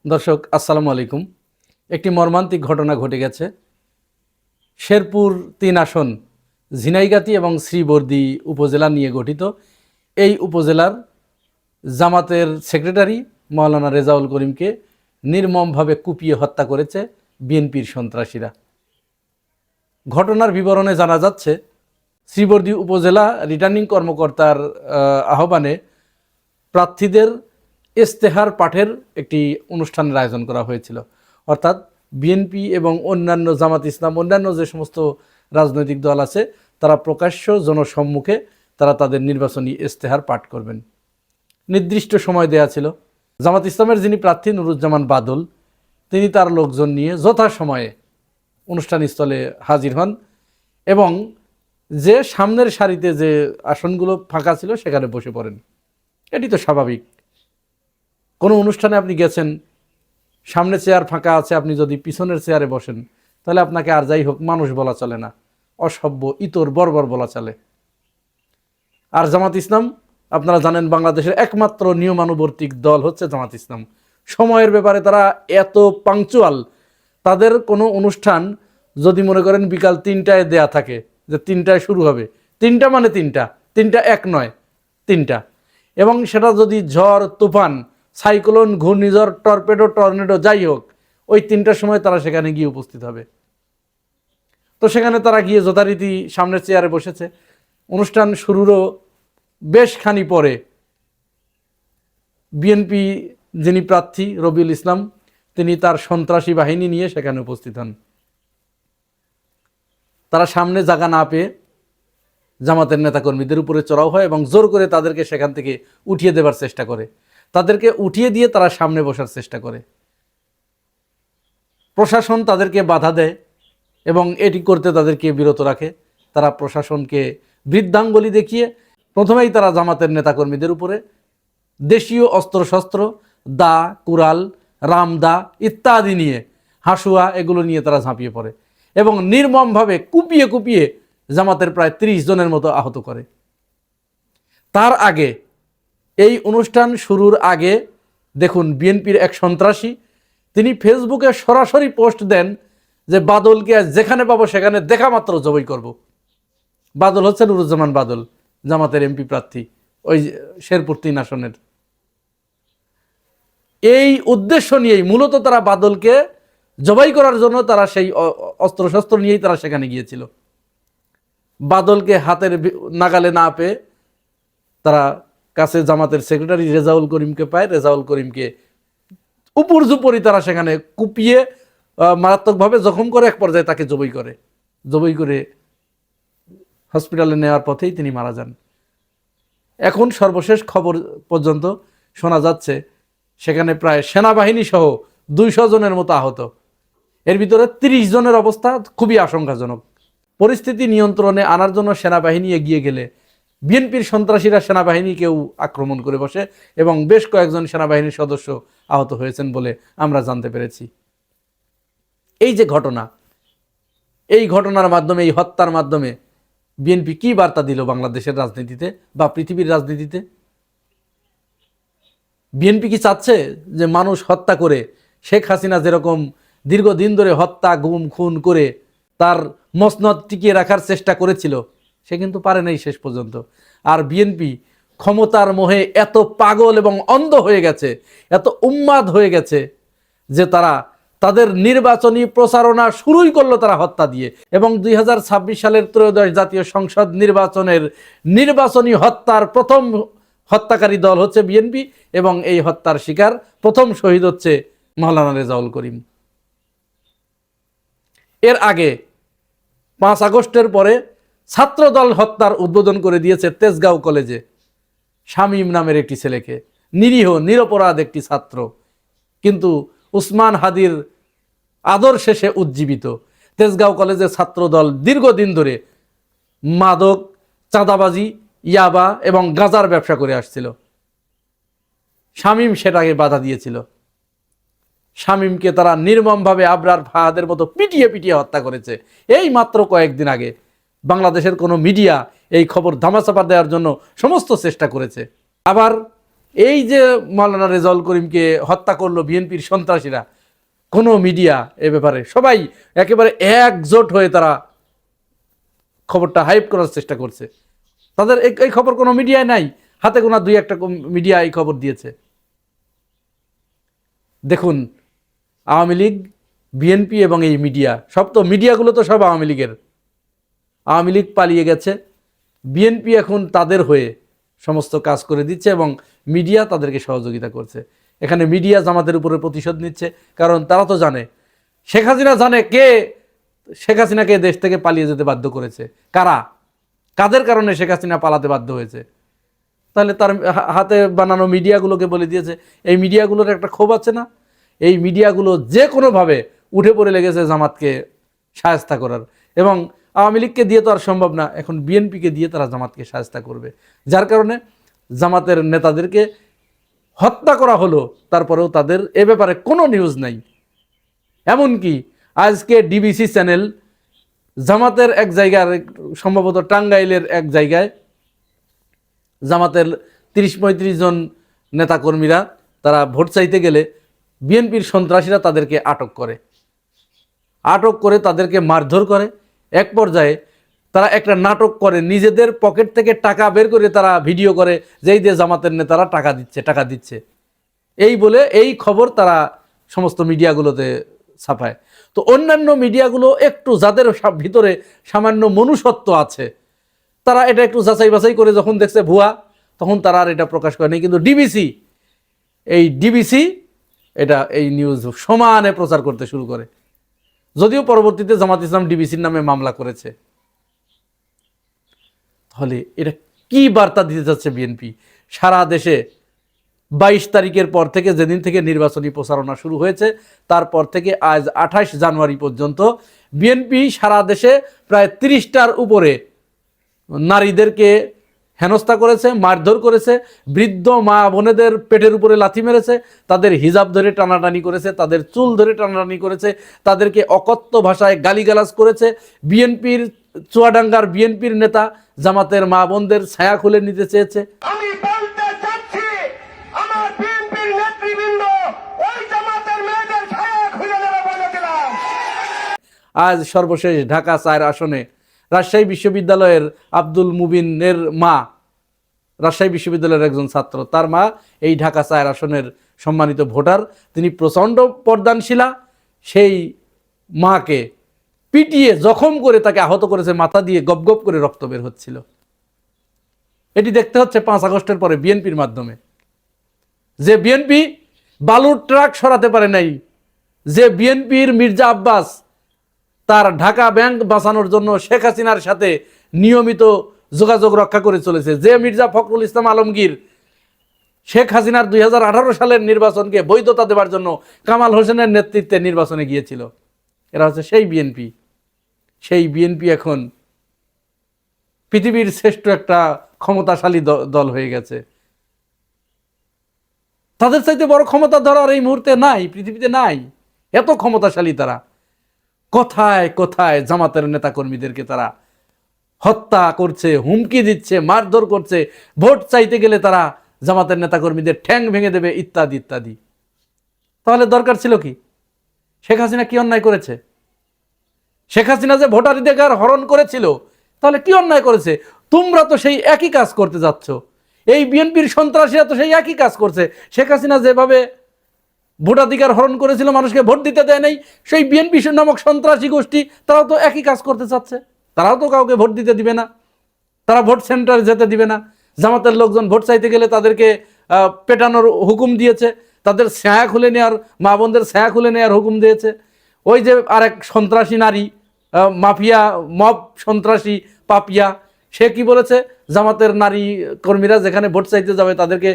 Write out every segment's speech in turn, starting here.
দর্শক আসসালামু আলাইকুম। একটি মর্মান্তিক ঘটনা ঘটে গেছে। শেরপুর ৩ আসন ঝিনাইগাতি এবং শ্রীবর্দী উপজেলা নিয়ে গঠিত এই উপজেলার জামাতের সেক্রেটারি মাওলানা রেজাউল করিমকে নির্মমভাবে কুপিয়ে হত্যা করেছে বিএনপির সন্ত্রাসীরা। ঘটনার বিবরণে জানা যাচ্ছে, শ্রীবর্দী উপজেলা রিটার্নিং কর্মকর্তার আহ্বানে প্রার্থীদের ইস্তেহার পাঠের একটি অনুষ্ঠানের আয়োজন করা হয়েছিল। অর্থাৎ বিএনপি এবং অন্যান্য জামাত ইসলাম অন্যান্য যে সমস্ত রাজনৈতিক দল আছে তারা প্রকাশ্য জনসম্মুখে তারা তাদের নির্বাচনী ইস্তেহার পাঠ করবেন। নির্দিষ্ট সময় দেয়া ছিল। জামাত ইসলামের যিনি প্রার্থী নুরুজ্জামান বাদল, তিনি তার লোকজন নিয়ে যথাসময়ে অনুষ্ঠানস্থলে হাজির হন এবং যে সামনের সারিতে যে আসনগুলো ফাঁকা ছিল সেখানে বসে পড়েন। এটি তো স্বাভাবিক। কোনো অনুষ্ঠানে আপনি গেছেন, সামনে চেয়ার ফাঁকা আছে, আপনি যদি পিছনের চেয়ারে বসেন তাহলে আপনাকে আর যাই হোক মানুষ বলা চলে না, অসভ্য ইতর বর্বর বলা চলে। আর জামাত ইসলাম, আপনারা জানেন বাংলাদেশের একমাত্র নিয়মানুবর্তিক দল হচ্ছে জামাত ইসলাম। সময়ের ব্যাপারে তারা এত পাংচুয়াল। তাদের কোনো অনুষ্ঠান যদি মনে করেন বিকাল ৩টায় দেয়া থাকে, যে ৩টায় শুরু হবে, ৩টা মানে ৩টা, ৩টা এক নয়, ৩টা। এবং সেটা যদি ঝড় তুফান, সাইক্লোন, ঘূর্ণিঝড়, টর্নেডো যাই হোক, ওই ৩টার সময় তারা সেখানে গিয়ে উপস্থিত হবে। তো সেখানে তারা গিয়ে যথারীতি সামনের চেয়ারে বসেছে। অনুষ্ঠান শুরুরও বেশ খানি পরে বিএনপি যিনি প্রার্থী রবিউল ইসলাম, তিনি তার সন্ত্রাসী বাহিনী নিয়ে সেখানে উপস্থিত হন। তারা সামনে জায়গা না পেয়ে জামাতের নেতাকর্মীদের উপরে চড়াও হয় এবং জোর করে তাদেরকে সেখান থেকে উঠিয়ে দেবার চেষ্টা করে। তাদেরকে উঠিয়ে দিয়ে তারা সামনে বসার চেষ্টা করে। প্রশাসন তাদেরকে বাধা দেয় এবং এটি করতে তাদেরকে বিরত রাখে। তারা প্রশাসনকে বৃদ্ধাঙ্গুলি দেখিয়ে প্রথমেই তারা জামাতের নেতাকর্মীদের উপরে দেশীয় অস্ত্রশস্ত্র, দা, কুড়াল, রামদা ইত্যাদি নিয়ে, হাসুয়া, এগুলো নিয়ে তারা ঝাঁপিয়ে পড়ে এবং নির্মমভাবে কুপিয়ে কুপিয়ে জামাতের প্রায় ৩০ জনের মতো আহত করে। তার আগে, এই অনুষ্ঠান শুরুর আগে দেখুন, বিএনপির এক সন্ত্রাসী তিনি ফেসবুকে সরাসরি পোস্ট দেন যে বাদলকে যেখানে পাবো সেখানে দেখা মাত্র জবাই করব। বাদল হচ্ছে নুরুজ্জামান বাদল, জামাতের এমপি প্রার্থী, ওই শেরপুর ৩ আসনের। এই উদ্দেশ্য নিয়েই মূলত তারা বাদলকে জবাই করার জন্য তারা সেই অস্ত্রশস্ত্র নিয়েই তারা সেখানে গিয়েছিল। বাদলকে হাতের নাগালে না পেয়ে তারা কাছে জামাতের সেক্রেটারি রেজাউল করিমকে পায়। রেজাউল করিমকে উপর্যুপরি তারা সেখানে কুপিয়ে মারাত্মকভাবে জখম করে এক পর্যায়ে তাকে জবাই করে হসপিটালে নেওয়ার পথেই তিনি মারা যান। এখন সর্বশেষ খবর পর্যন্ত শোনা যাচ্ছে সেখানে প্রায় সেনাবাহিনী সহ ২০০ জনের মতো আহত। এর ভিতরে ৩০ জনের অবস্থা খুবই আশঙ্কাজনক। পরিস্থিতি নিয়ন্ত্রণে আনার জন্য সেনাবাহিনী এগিয়ে গেলে বিএনপির সন্ত্রাসীরা সেনাবাহিনীকেও আক্রমণ করে বসে এবং বেশ কয়েকজন সেনাবাহিনীর সদস্য আহত হয়েছেন বলে আমরা জানতে পেরেছি। এই যে ঘটনা, এই ঘটনার মাধ্যমে, এই হত্যার মাধ্যমে বিএনপি কি বার্তা দিল বাংলাদেশের রাজনীতিতে বা পৃথিবীর রাজনীতিতে? বিএনপি কি চাচ্ছে যে মানুষ হত্যা করে, শেখ হাসিনা যেরকম দীর্ঘদিন ধরে হত্যা, গুম, খুন করে তার মসনদ টিকিয়ে রাখার চেষ্টা করেছিল, সে কিন্তু পারে নাই শেষ পর্যন্ত। আর বিএনপি ক্ষমতার মোহে এত পাগল এবং অন্ধ হয়ে গেছে, এত উন্মাদ হয়ে গেছে যে তারা তাদের নির্বাচনী প্রচারণা শুরুই করলো তারা হত্যা দিয়ে। এবং 2026 সালের 13শ জাতীয় সংসদ নির্বাচনের নির্বাচনী হত্যার প্রথম হত্যাকারী দল হচ্ছে বিএনপি এবং এই হত্যার শিকার প্রথম শহীদ হচ্ছে মাওলানা রেজাউল করিম। এর আগে 5 আগস্টের পরে ছাত্রদল হত্যার উদ্বোধন করে দিয়েছে তেজগাঁও কলেজে শামীম নামের একটি ছেলেকে, নিরীহ নিরপরাধ একটি ছাত্র, কিন্তু উসমান হাদির আদর্শে সে উজ্জীবিত। তেজগাঁও কলেজের ছাত্রদল দীর্ঘদিন ধরে মাদক, চাঁদাবাজি, ইয়াবা এবং গাঁজার ব্যবসা করে আসছিল। শামীম সেটাকে বাধা দিয়েছিল। শামীমকে তারা নির্মমভাবে আবরার ফাহাদের মতো পিটিয়ে পিটিয়ে হত্যা করেছে। এই মাত্র কয়েকদিন আগে বাংলাদেশের কোনো মিডিয়া এই খবর ধামাচাপা দেওয়ার জন্য সমস্ত চেষ্টা করেছে। আবার এই যে মাওলানা রেজাউল করিমকে হত্যা করলো বিএনপির সন্ত্রাসীরা, কোনো মিডিয়া এ ব্যাপারে সবাই একেবারে একজোট হয়ে তারা খবরটা হাইপ করার চেষ্টা করছে। তাদের এই খবর কোনো মিডিয়ায় নাই, হাতে গোনা দুই একটা মিডিয়া এই খবর দিয়েছে। দেখুন, আওয়ামী লীগ, বিএনপি এবং এই মিডিয়া, সব তো মিডিয়াগুলো তো সব আওয়ামী লীগের। আওয়ামী লীগ পালিয়ে গেছে, বিএনপি এখন তাদের হয়ে সমস্ত কাজ করে দিচ্ছে এবং মিডিয়া তাদেরকে সহযোগিতা করছে। এখানে মিডিয়া জামাতের উপরে প্রতিশোধ নিচ্ছে, কারণ তারা তো জানে, শেখ হাসিনা জানে কে শেখ হাসিনাকে দেশ থেকে পালিয়ে যেতে বাধ্য করেছে, কারা, কাদের কারণে শেখ হাসিনা পালাতে বাধ্য হয়েছে। তাহলে তার হাতে বানানো মিডিয়াগুলোকে বলে দিয়েছে। এই মিডিয়াগুলোর একটা ক্ষোভ আছে না, এই মিডিয়াগুলো যে কোনোভাবে উঠে পড়ে লেগেছে জামাতকে শায়েস্তা করার। এবং আওয়ামী লীগকে দিয়ে তো আর সম্ভব না, এখন বিএনপিকে দিয়ে তারা জামাতকে শায়েস্তা করবে। যার কারণে জামাতের নেতাদেরকে হত্যা করা হলো, তারপরেও তাদের এ ব্যাপারে কোনো নিউজ নাই। এমনকি আজকে ডিবিসি চ্যানেল জামাতের এক জায়গায়, সম্ভবত টাঙ্গাইলের এক জায়গায়, জামাতের ৩০-৩৫ জন নেতাকর্মীরা তারা ভোট চাইতে গেলে বিএনপির সন্ত্রাসীরা তাদেরকে আটক করে তাদেরকে মারধর করে। এক পর্যায়ে তারা একটা নাটক করে, নিজেদের পকেট থেকে টাকা বের করে তারা ভিডিও করে, যেই দিয়ে জামাতের নেতারা টাকা দিচ্ছে এই বলে এই খবর তারা সমস্ত মিডিয়াগুলোতে ছাপায়। তো অন্যান্য মিডিয়াগুলো একটু যাদের ভিতরে সামান্য মনুষ্যত্ব আছে, তারা এটা একটু যাচাই বাছাই করে যখন দেখছে ভুয়া, তখন তারা আর এটা প্রকাশ করেনি। কিন্তু ডিবিসি এটা এই নিউজ সমানে প্রচার করতে শুরু করে, যদিও পরবর্তীতে জামাত ইসলাম ডিবিসির নামে মামলা করেছে। তাহলে এটা কি বার্তা দিতে যাচ্ছে বিএনপি? সারা দেশে 22 তারিখের পর থেকে, যেদিন থেকে নির্বাচনী প্রচারণা শুরু হয়েছে, তারপর থেকে আজ 28 জানুয়ারি পর্যন্ত বিএনপি সারা দেশে প্রায় 30টার উপরে নারীদেরকে হেনস্থা করেছে, মারধর করেছে, বৃদ্ধ মা বোনেদের পেটের উপরে লাথি মেরেছে, তাদের হিজাব ধরে টানাটানি করেছে, তাদের চুল ধরে টানাটানি করেছে, তাদেরকে অকথ্য ভাষায় গালিগালাজ করেছে। চুয়াডাঙ্গার বিএনপির নেতা জামাতের মা বোনদের ছায়া খুলে নিতে চেয়েছে। আমি বলতে চাচ্ছি, আমার বিএনপির নেতৃবৃন্দ ওই জামাতের মেয়েদের ছায়া খুলে নেবে বলেছিলাম। আজ সর্বশেষ ঢাকা 4 আসনে রাজশাহী বিশ্ববিদ্যালয়ের আব্দুল মুবিনের মা, রাজশাহী বিশ্ববিদ্যালয়ের একজন ছাত্র, তার মা এই ঢাকা 4 আসনের সম্মানিত ভোটার। তিনি প্রচণ্ড পর্দানশীলা, সেই মাকে পিটিয়ে জখম করে তাকে আহত করেছে, মাথা দিয়ে গপ গপ করে রক্ত বের হচ্ছিল। এটি দেখতে হচ্ছে 5 আগস্টের পরে বিএনপির মাধ্যমে। যে বিএনপি বালুর ট্রাক সরাতে পারে নাই, যে বিএনপির মির্জা আব্বাস তার ঢাকা ব্যাংক বাঁচানোর জন্য শেখ হাসিনার সাথে নিয়মিত যোগাযোগ রক্ষা করে চলেছে, যে মির্জা ফখরুল ইসলাম আলমগীর শেখ হাসিনার 2018 সালের নির্বাচনকে বৈধতা দেওয়ার জন্য কামাল হোসেনের নেতৃত্বে নির্বাচনে গিয়েছিল, এরা হচ্ছে সেই বিএনপি। সেই বিএনপি এখন পৃথিবীর শ্রেষ্ঠ একটা ক্ষমতাশালী দল হয়ে গেছে। তাদের চাইতে বড় ক্ষমতা ধরার এই মুহূর্তে নাই, পৃথিবীতে নাই, এত ক্ষমতাশালী তারা। কোথায় কোথায় জামাতের নেতাকর্মীদেরকে তারা হত্যা করছে, হুমকি দিচ্ছে, মারধর করছে, ভোট চাইতে গেলে তারা জামাতের নেতাকর্মীদের ঠ্যাং ভেঙে দেবে, ইত্যাদি ইত্যাদি। তাহলে দরকার ছিল কি? শেখ হাসিনা কি অন্যায় করেছে? শেখ হাসিনা যে ভোটাধিকার হরণ করেছিল, তাহলে কি অন্যায় করেছে? তোমরা তো সেই একই কাজ করতে যাচ্ছ। এই বিএনপির সন্ত্রাসীরা তো সেই একই কাজ করছে। শেখ হাসিনা যেভাবে ভোটাধিকার হরণ করেছিল, মানুষকে ভোট দিতে দেয় নাই, সেই বিএনপি নামক সন্ত্রাসী গোষ্ঠী তারাও তো একই কাজ করতে চাচ্ছে। তারাও তো কাউকে ভোট দিতে দিবে না, তারা ভোট সেন্টারে যেতে দিবে না। জামাতের লোকজন ভোট চাইতে গেলে তাদেরকে পেটানোর হুকুম দিয়েছে, তাদের ছায়া খুলে নেওয়ার, মা বোনদের ছায়া খুলে নেওয়ার হুকুম দিয়েছে। ওই যে আরেক সন্ত্রাসী নারী, মাফিয়া মব সন্ত্রাসী পাপিয়া, সে কি বলেছে? জামাতের নারী কর্মীরা যেখানে ভোট চাইতে যাবে তাদেরকে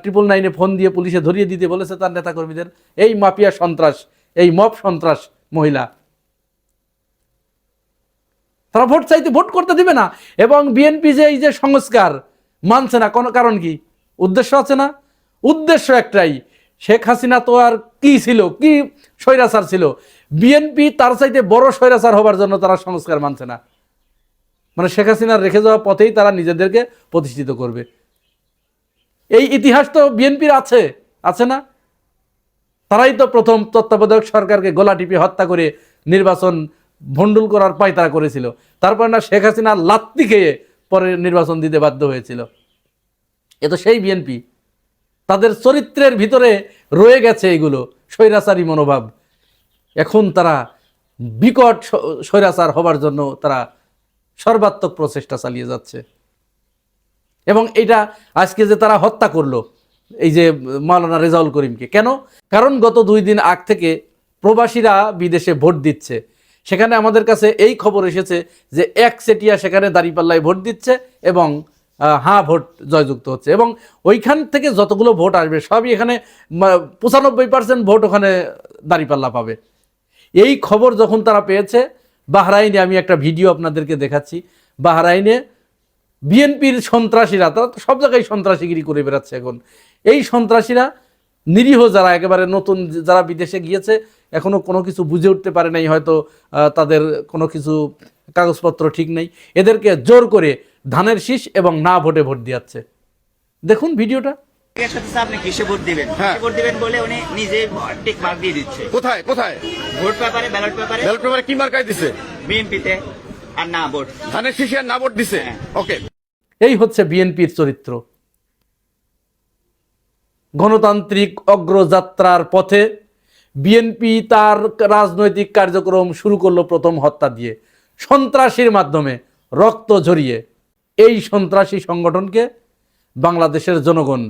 999 ফোন দিয়ে পুলিশে ধরিয়ে দিতে বলেছে তার নেতা কর্মীদের। এই মাফিয়া সন্ত্রাস, এই মব সন্ত্রাস মহিলা, তারা ভোট চাইতে ভোট করতে দিবে না। এবং বিএনপি যে এই যে সংস্কার মানছে না, কোনো কারণ কি? উদ্দেশ্য আছে না? উদ্দেশ্য একটাই, শেখ হাসিনা তো আর কি ছিল, কি স্বৈরাচার ছিল, বিএনপি তার চাইতে বড় স্বৈরাচার হবার জন্য তারা সংস্কার মানছে না। মানে শেখ হাসিনার রেখে যাওয়া পথেই তারা নিজেদেরকে প্রতিষ্ঠিত করবে। এই ইতিহাস তো বিএনপির আছে, আছে না? তারাই তো প্রথম তত্ত্বাবধায়ক সরকারকে গলা টিপে হত্যা করে নির্বাচন ভণ্ডুল করার পায়তারা করেছিল। তারপর না শেখ হাসিনা লাত্তি খেয়ে পরে নির্বাচন দিতে বাধ্য হয়েছিল। এ তো সেই বিএনপি। তাদের চরিত্রের ভিতরে রয়ে গেছে এগুলো, স্বৈরাচারী মনোভাব। এখন তারা বিকট স্বৈরাচার হবার জন্য তারা সর্বাত্মক প্রচেষ্টা চালিয়ে যাচ্ছে। এবং এটা আজকে যে তারা হত্যা করলো এই যে মাওলানা রেজাউল করিমকে, কেন? কারণ গত 2 দিন আগ থেকে প্রবাসীরা বিদেশে ভোট দিচ্ছে। সেখানে আমাদের কাছে এই খবর এসেছে যে একচেটিয়া সেখানে দাঁড়িপাল্লায় ভোট দিচ্ছে এবং হ্যাঁ ভোট জয়যুক্ত হচ্ছে। এবং ওইখান থেকে যতগুলো ভোট আসবে সবই এখানে 95% ভোট ওখানে দাঁড়িপাল্লা পাবে। এই খবর যখন তারা পেয়েছে, বাহরাইনে আমি একটা ভিডিও আপনাদেরকে দেখাচ্ছি, বাহরাইনে বিএনপির সন্ত্রাসীরা, তারা তো সব জায়গায় সন্ত্রাসীগিরি করে বেড়াচ্ছে এখন। এই সন্ত্রাসীরা নিরীহ যারা একেবারে নতুন যারা বিদেশে গিয়েছে এখনো কোনো কিছু বুঝে উঠতে পারে নাই, হয়তো তাদের কোনো কিছু কাগজপত্র ঠিক নেই, এদেরকে জোর করে ধানের শীষ এবং না ভোটে ভোট দিয়াচ্ছে। দেখুন ভিডিওটা। আপনি কিসে ভোট দিবেন, ভোট দিবেন বলে উনি নিজে টিক মার্ক দিয়ে দিচ্ছে। কোথায় কোথায়? ভোট পেপারে, ব্যালট পেপারে। ব্যালট পেপারে কি মার্কায় দিছে? বিএনপিতে আর না ভোট, ধানের শীষে আর না ভোট দিছে। ওকে, এই হচ্ছে বিএনপির চরিত্র। গণতান্ত্রিক অগ্রযাত্রার পথে বিএনপি তার রাজনৈতিক কার্যক্রম শুরু করলো প্রথম হত্যা দিয়ে, সন্ত্রাসীর মাধ্যমে, রক্ত ঝরিয়ে। এই সন্ত্রাসী সংগঠনকে বাংলাদেশের জনগণ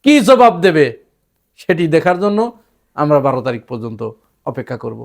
কি জবাব দেবে সেটি দেখার জন্য আমরা 12 তারিখ পর্যন্ত অপেক্ষা করব।